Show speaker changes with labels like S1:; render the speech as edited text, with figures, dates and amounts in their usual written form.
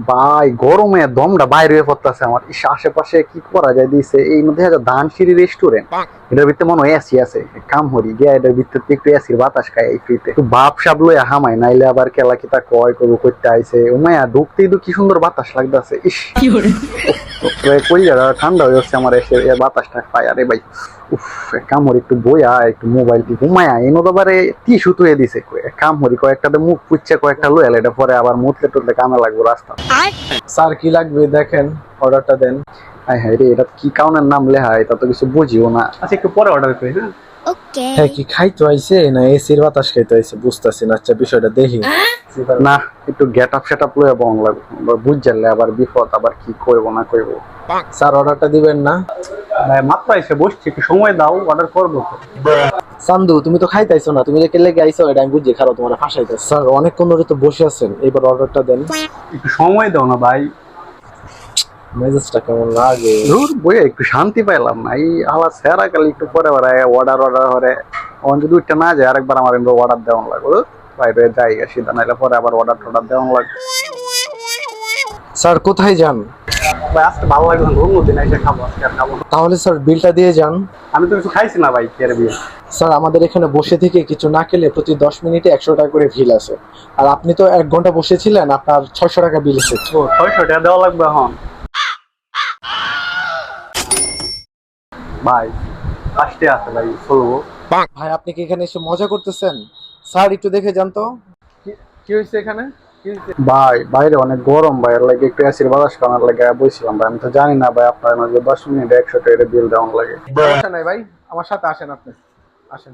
S1: ভাই গরমে দমটা বাইরে হয়ে পড়তেছে আমার। ইস, আশেপাশে কি করা যায় দিছে এই মধ্যে ধানসিঁড়ি রেস্টুরেন্ট, এটার ভিতরে মনে হয় এসি আছে। কাম হরি গিয়া এটার ভিতরে একটু এসির বাতাস খাই এই ফ্রিতে, একটু বাপ সাপ লইয়া হামাই, নাইলে আবার কেলা কিতা কয় করবো করতে আইছে। উমায়া ঢুকতেই তো কি সুন্দর বাতাস লাগতেছে। ইস, কই যারা ঠান্ডা হয়ে যাচ্ছে আমার এসে বাতাসটা পাই। আরে ভাই উফ, কামড় একটু বইয়া একটু মোবাইল ঘুমায়া এনো বাবারে টিস্যু তুয়ে দিছে। কামড়ি কয়েকটাতে মুখ পুচ্ছে কয়েকটা লয়ে এটা পরে আবার মুতলে টুতলে কামে লাগবো রাস্তা।
S2: স্যার কি লাগবে দেখেন, অর্ডারটা দেন।
S1: হাই হাই রে, এটা কি কাউনের নাম লেখা, এটা তো কিছু বুঝিও না। আচ্ছা একটু পরে অর্ডার করি। হ্যাঁ
S2: হ্যাঁ, কি খাইতে আইছে না এসির বাতাস খাইতে আইছে বুঝতেছি না। আচ্ছা বিষয়টা দেখি।
S1: না, একটু গেট আপ সেট আপ লয়ে বং লাগবো, বুঝলে আবার বিপদ, আবার কি কইবো না কইবো।
S2: স্যার অর্ডারটা দিবেন না?
S1: ভাই মাত্র এসে বসছি, একটু সময় দাও, অর্ডার করবো তো।
S2: চান্দু তুমি তো খাইতেছো না, তুমি যে কেলে গাইছো এটা আমি বুঝি, খারাপ তোমার ফাঁসাইতে। স্যার অনেকক্ষণ ধরে তো বসে আছেন, এবার অর্ডারটা দেন।
S1: একটু সময় দাও না ভাই।
S2: মেজাজটা কেমন লাগে।
S1: ধুর বইয়ে একটু শান্তি পাইলাম না। এই আলা সেরা কালি একটু পরে বেড়ায় অর্ডার অর্ডার করে অন যদি উঠতে না যায় আরেকবার আমার অর্ডার দেওয়া লাগবে। বাইরে যাই সিধা, নাইলে পরে আবার অর্ডার টর্ডার দেওয়া লাগবে।
S2: স্যার কোথায় যান?
S1: ভাই আজকে ভালো লাগবে না, অন্যদিন এসে খাবো, আজকে আর খাবো না।
S2: তাহলে স্যার বিলটা দিয়ে যান।
S1: আমি তো কিছু খাইছি না ভাই, কে বিয়ে।
S2: স্যার আমাদের এখানে বসে থেকে কিছু না খেলে প্রতি 10 মিনিটে 100 টাকা করে বিল আছে, আর আপনি তো 1 ঘন্টা বসেছিলেন, আপনার 600 টাকা বিল এসেছে।
S1: ও 600 টাকা দেওয়া লাগবে এখন ভাই। আসতে আছে ভাই, চলবো।
S2: ভাই আপনি কি এখানে এসে মজা করতেছেন? স্যার একটু দেখে যান তো কি হয়েছে এখানে।
S1: ভাই বাইরে অনেক গরম ভাই, এর লাগে একটু এসির বাতাস খাওয়ার লাগে বসছিলাম ভাই। আমি তো জানি না ভাই আপনার মাঝে 10 মিনিট 100 টাকা বিল দেওয়া লাগে।
S2: সমস্যা নাই ভাই, আমার সাথে আসেন, আপনি আসেন।